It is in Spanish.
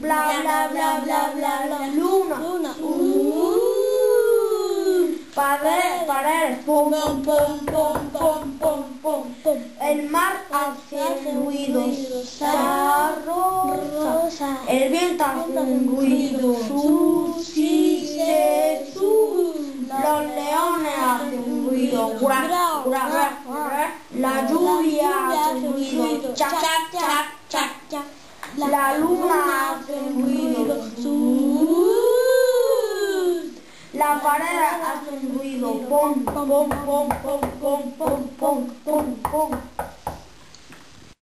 bla bla bla bla bla bla. Luna. Paredes. Pum pum pum pum pum pum pum pum. El mar hace ruidos. Rosa. El viento hace un ruido. Si, se, su. Los leones hacen un ruido. Gra, gra, gra, gra. La lluvia hace un ruido. Chac, chac, chac, chac, chac. La luna hace un ruido. La pared hace un ruido. Pum, pum, pum, pum, pum, pum, pum, pum, pum.